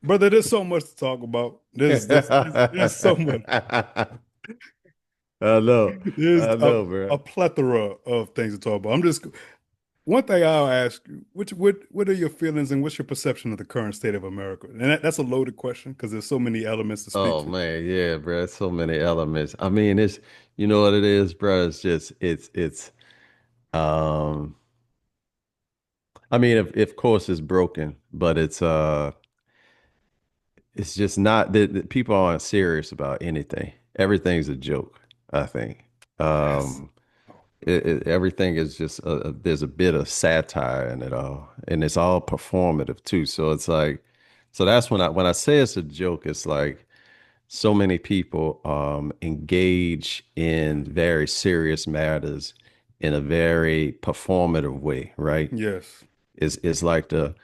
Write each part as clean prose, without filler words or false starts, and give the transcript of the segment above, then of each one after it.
Brother, there's so much to talk about. There's so much. I know. There's I know, bro. a plethora of things to talk about. I'm just one thing I'll ask you, what are your feelings and what's your perception of the current state of America? And that's a loaded question because there's so many elements to speak Oh to. man, yeah, bro. So many elements. I mean, it's you know what it is, bro. It's just it's um I mean, of course it's broken, but it's just not that people aren't serious about anything. Everything's a joke, I think. Yes. Um Oh, everything is just there's a bit of satire in it all, and it's all performative too. So it's like, so that's when I say it's a joke, it's like so many people engage in very serious matters in a very performative way, right? yes. It's like the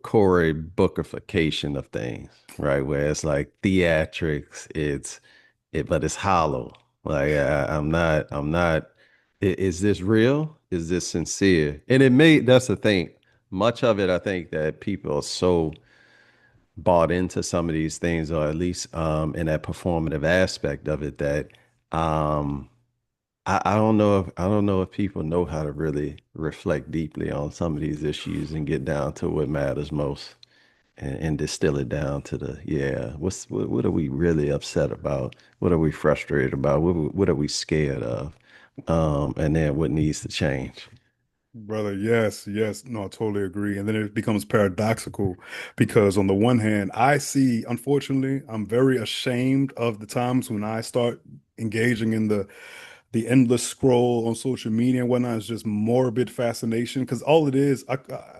Cory Bookerification of things, right? Where it's like theatrics, but it's hollow. Like I'm not. Is this real? Is this sincere? And that's the thing. Much of it, I think that people are so bought into some of these things, or at least in that performative aspect of it, that um, I don't know if people know how to really reflect deeply on some of these issues and get down to what matters most and distill it down to the yeah, what are we really upset about? What are we frustrated about? What are we scared of? And then what needs to change? Brother, yes, yes. No, I totally agree. And then it becomes paradoxical because on the one hand, I see, unfortunately, I'm very ashamed of the times when I start engaging in the endless scroll on social media and whatnot is just morbid fascination because all it is,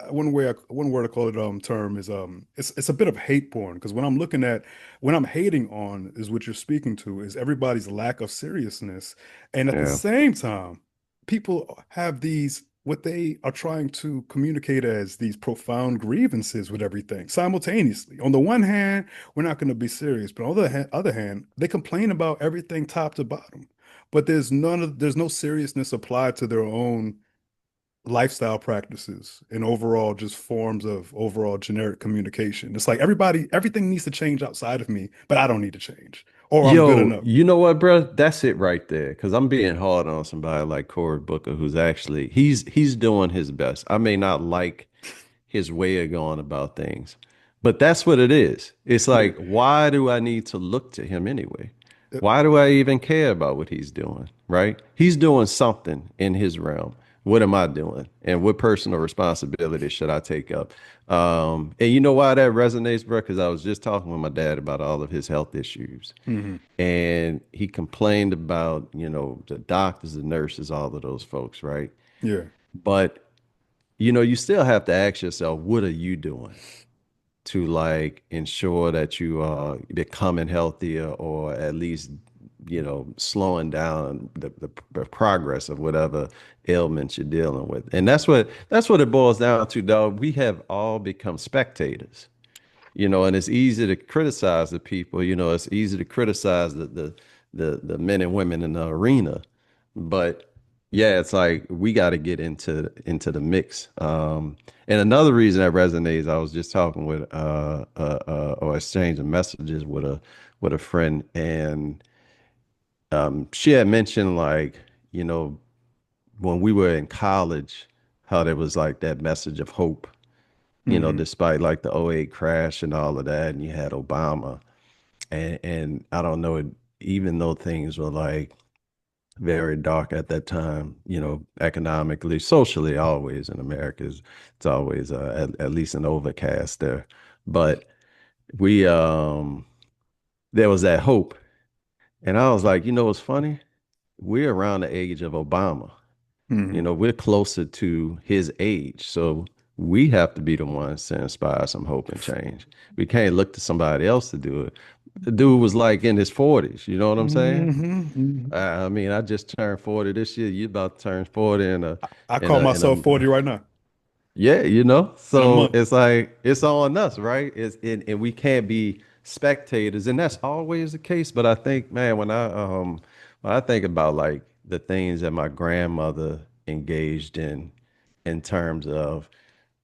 one word I call it term is it's a bit of hate porn because when I'm hating on is what you're speaking to is everybody's lack of seriousness, and at the Yeah, same time, people have these what they are trying to communicate as these profound grievances with everything simultaneously. On the one hand, we're not going to be serious, but on the other hand, they complain about everything top to bottom, but there's no seriousness applied to their own lifestyle practices and overall just forms of overall generic communication. It's like everything needs to change outside of me, but I don't need to change, or I'm good yo, enough. you know what, bro? That's it right there. Because I'm being hard on somebody like Cory Booker, who's actually he's doing his best. I may not like his way of going about things, but that's what it is. It's Yeah. like, why do I need to look to him anyway? Uh, Why do I even care about what he's doing? Right? He's doing something in his realm. What am I doing? And what personal responsibility should I take up? And you know why that resonates, bro? Because I was just talking with my dad about all of his health issues. mhm. And he complained about, the doctors, the nurses, all of those folks, right? Yeah. But, you still have to ask yourself, what are you doing to like ensure that you are becoming healthier or at least, slowing down the progress of whatever ailments you're dealing with. And that's what it boils down to, dog. We have all become spectators, and it's easy to criticize the people, it's easy to criticize the men and women in the arena, but yeah, it's like we got to get into the mix. And another reason that resonates, I was just talking with or exchanging messages with a friend, and she had mentioned like, you know, when we were in college, how there was like that message of hope, Hmm. despite like the '08 crash and all of that, and you had Obama, and I don't know, even though things were like very dark at that time, economically, socially, always in America, it's always at least an overcast there. But we there was that hope. And I was like, what's funny? We're around the age of Obama. Hmm. We're closer to his age. So we have to be the ones to inspire some hope and change. We can't look to somebody else to do it. The dude was like in his 40s. You know what I'm saying? Hmm. I mean, I just turned 40 this year. You about to turn 40 I in call myself 40 right now yeah, in a So month. it's like it's on us, right? And we can't be spectators, and that's always the case. But I think, man, when I think about like the things that my grandmother engaged in terms of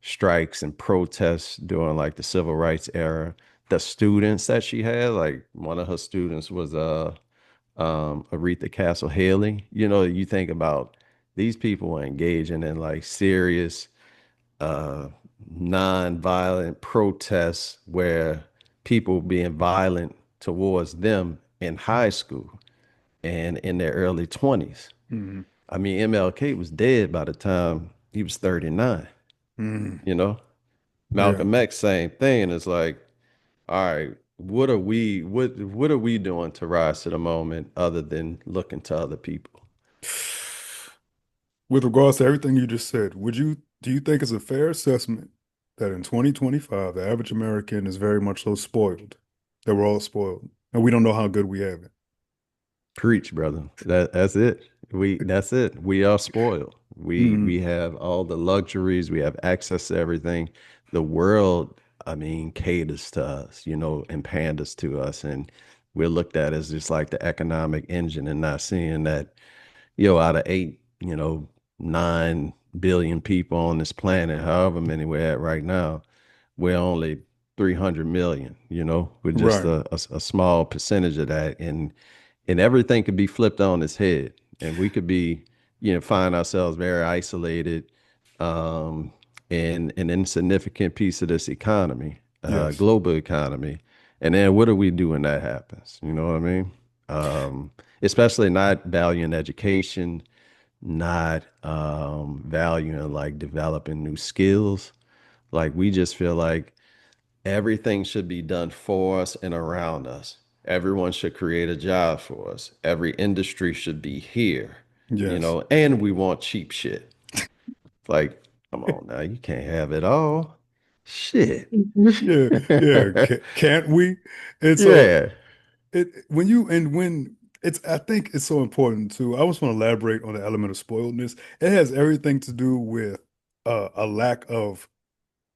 strikes and protests during like the civil rights era. The students that she had, like one of her students was Aretha Castle Haley. You know, you think about these people were engaging in like serious uh non-violent protests where people being violent towards them in high school and in their early 20s. Mm, I mean, MLK was dead by the time he was 39, mm, you know? yeah. Malcolm X, same thing. It's like, all right, what are we doing to rise to the moment other than looking to other people? With regards to everything you just said, do you think it's a fair assessment that in 2025 the average American is very much so spoiled, that we're all spoiled, and we don't know how good we have it? Preach, brother. That's it. That's it. We are spoiled. Mm, We have all the luxuries, we have access to everything. The world, I mean, caters to us, you know, and panders to us. And we're looked at as just like the economic engine and not seeing that, out of eight, 9 billion people on this planet, however many we're at right now, we're only 300 million, we're just right. a small percentage of that. And everything could be flipped on its head, and we could be, find ourselves very isolated, um, in an insignificant piece of this economy, Yes. global economy. And then what do we do when that happens? You know what I mean? Um, Especially not valuing education, not valuing like developing new skills. Like we just feel like everything should be done for us and around us. Everyone should create a job for us. Every industry should be here, Yes. and we want cheap shit. Like, come on now, you can't have it all. Shit. Yeah, yeah. Can't we? And so Yeah. it when you and when it's I think it's so important too. I just want to elaborate on the element of spoiledness. It has everything to do with a lack of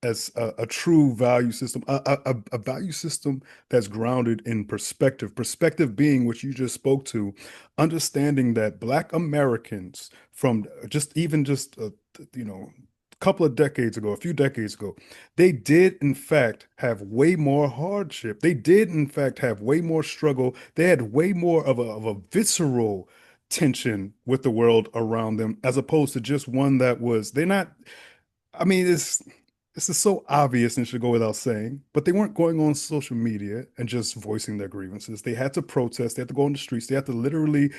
as a true value system, a value system that's grounded in perspective. Perspective being what you just spoke to, understanding that Black Americans from just a couple of decades ago, a few decades ago, they did in fact have way more hardship. They did in fact have way more struggle. They had way more of a visceral tension with the world around them, as opposed to just one that was, they're not, I mean, this is so obvious and should go without saying, but they weren't going on social media and just voicing their grievances. They had to protest, they had to go on the streets, they had to literally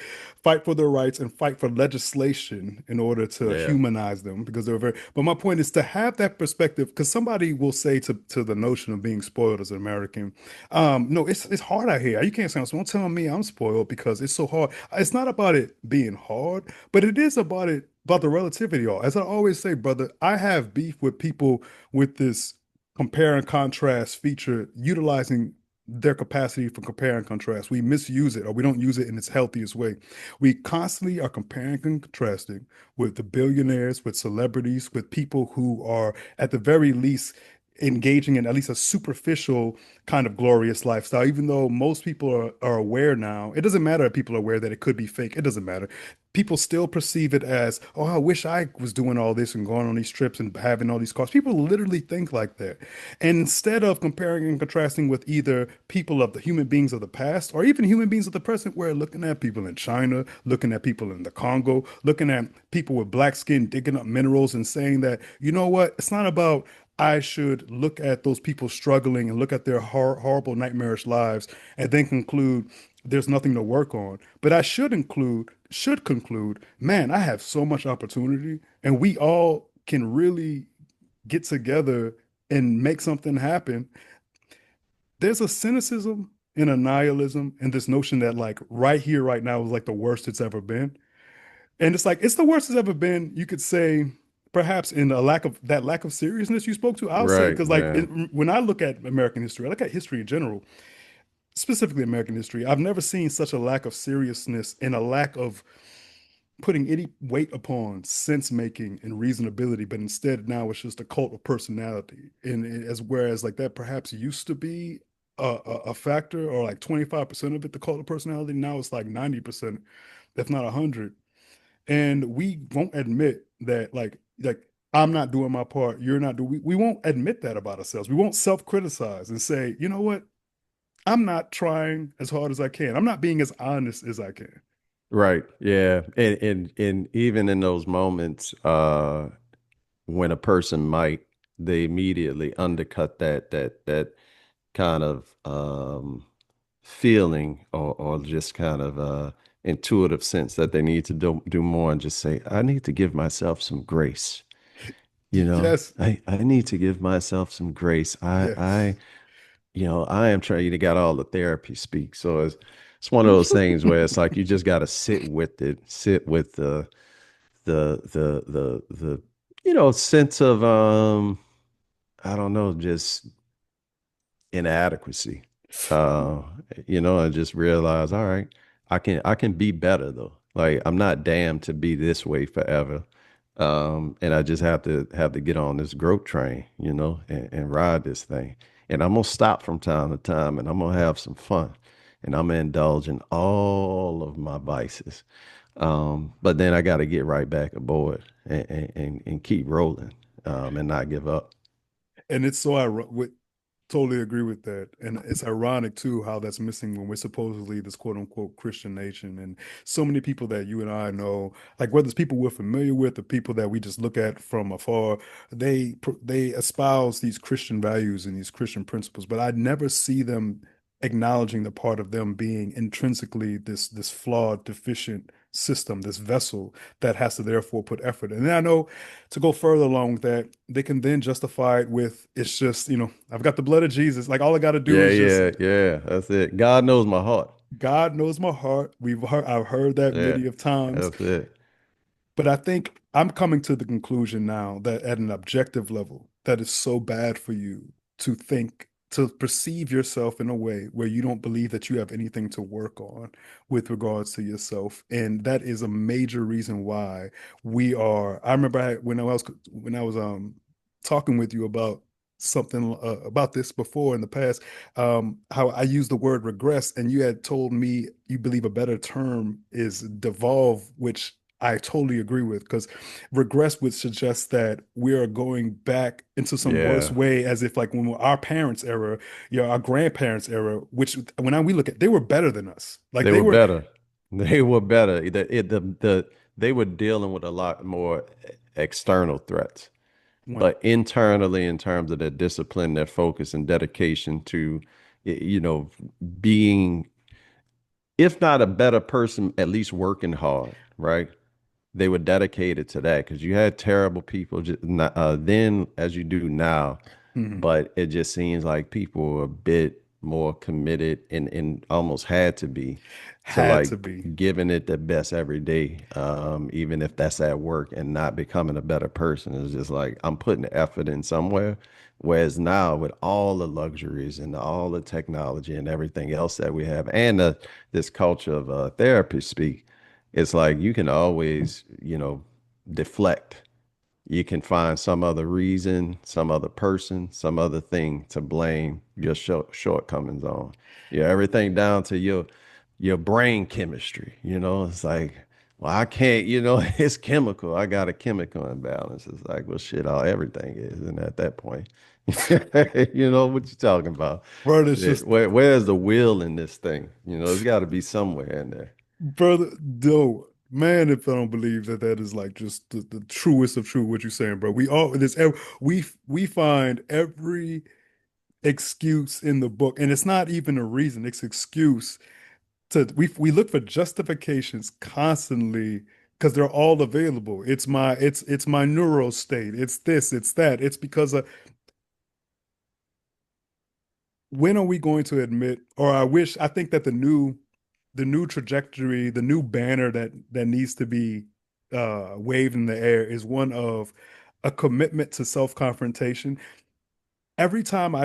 fight for their rights and fight for legislation in order to Yeah. humanize them because they were very, but my point is to have that perspective, because somebody will say to the notion of being spoiled as an American, no, it's hard out here. You can't say, don't tell me I'm spoiled because it's so hard. It's not about it being hard, but it is about the relativity. Y'all, as I always say, brother, I have beef with people with this compare and contrast feature, utilizing their capacity for compare and contrast. We misuse it or we don't use it in its healthiest way. We constantly are comparing and contrasting with the billionaires, with celebrities, with people who are at the very least engaging in at least a superficial kind of glorious lifestyle, even though most people are aware now. It doesn't matter if people are aware that it could be fake. It doesn't matter. People still perceive it as, oh, I wish I was doing all this and going on these trips and having all these cars. People literally think like that. And instead of comparing and contrasting with either people of the human beings of the past or even human beings of the present, we're looking at people in China, looking at people in the Congo, looking at people with black skin digging up minerals and saying that, you know what, it's not about I should look at those people struggling and look at their horrible, nightmarish lives and then conclude there's nothing to work on. But I should conclude, man, I have so much opportunity and we all can really get together and make something happen. There's a cynicism and a nihilism and this notion that like right here, right now is like the worst it's ever been. And it's like it's the worst it's ever been. You could say perhaps in a lack of seriousness you spoke to. I'll say Right, because like man. when I look at American history, I look at history in general, specifically American history. I've never seen such a lack of seriousness and a lack of putting any weight upon sense making and reasonability, but instead now it's just a cult of personality. And as whereas like that perhaps used to be a factor or like 25% of it, the cult of personality, now it's like 90%, if not 100. And we won't admit that like I'm not doing my part. You're not doing. We won't admit that about ourselves. We won't self-criticize and say, you know what? I'm not trying as hard as I can. I'm not being as honest as I can. Right. Yeah. And even in those moments, when a person might, they immediately undercut that kind of feeling or just kind of intuitive sense that they need to do more and just say, I need to give myself some grace. You know, Yes, I need to give myself some grace. yes. I am trying to got all the therapy speak. So it's one of those things where it's like you just got to sit with it, sit with the sense of I don't know, just inadequacy. Uh, and just realize, all right, I can be better though. Like I'm not damned to be this way forever. And I just have to get on this growth train, and ride this thing. And I'm gonna stop from time to time and I'm gonna have some fun. And I'm gonna indulge in all of my vices. But then I gotta get right back aboard and keep rolling, and not give up. And it's so ironic. Totally agree with that. And it's ironic too how that's missing when we're supposedly this quote unquote Christian nation. And so many people that you and I know, like whether it's people we're familiar with or people that we just look at from afar, they espouse these Christian values and these Christian principles, but I never see them acknowledging the part of them being intrinsically this flawed, deficient system, this vessel that has to therefore put effort. And then I know to go further along with that, they can then justify it with it's just, I've got the blood of Jesus. Like all I got to do Yeah, is just yeah, yeah. That's it. God knows my heart. God knows my heart. I've heard that Yeah, many of times. that's it. But I think I'm coming to the conclusion now that at an objective level, that is so bad for you to think, to perceive yourself in a way where you don't believe that you have anything to work on with regards to yourself. And that is a major reason why I remember when I was talking with you about something about this before in the past, how I used the word regress, and you had told me you believe a better term is devolve, which I totally agree with because regress would suggest that we are going back into some worse Yeah, way, as if like when our parents' era, our grandparents' era, which we look at, they were better than us. Like they they were were better. They were better. They were dealing with a lot more external threats, one, but internally, in terms of their discipline, their focus, and dedication to, being, if not a better person, at least working hard, right? They were dedicated to that because you had terrible people then as you do now, mhm, but it just seems like people were a bit more committed and almost had to be to had to like be. giving it the best every day, even if that's at work and not becoming a better person. It's just like I'm putting the effort in somewhere. Whereas now, with all the luxuries and all the technology and everything else that we have, and this culture of therapy speak, it's like you can always, deflect. You can find some other reason, some other person, some other thing to blame your shortcomings on. Yeah, everything down to your brain chemistry. It's like, well, I can't. It's chemical. I got a chemical imbalance. It's like, well, shit, all everything is, and at that point, what you talking about? Brother, it's Shit, just where's the will in this thing? It's got to be somewhere in there. brother, no. Man, if I don't believe that that is like just the truest of true what you're saying, bro. We find every excuse in the book, and it's not even a reason, it's excuse to we look for justifications constantly because they're all available. It's my neural state. It's this, it's that. It's because of when are we going to admit, or I think that the new trajectory, the new banner that needs to be waved in the air is one of a commitment to self-confrontation. Every time I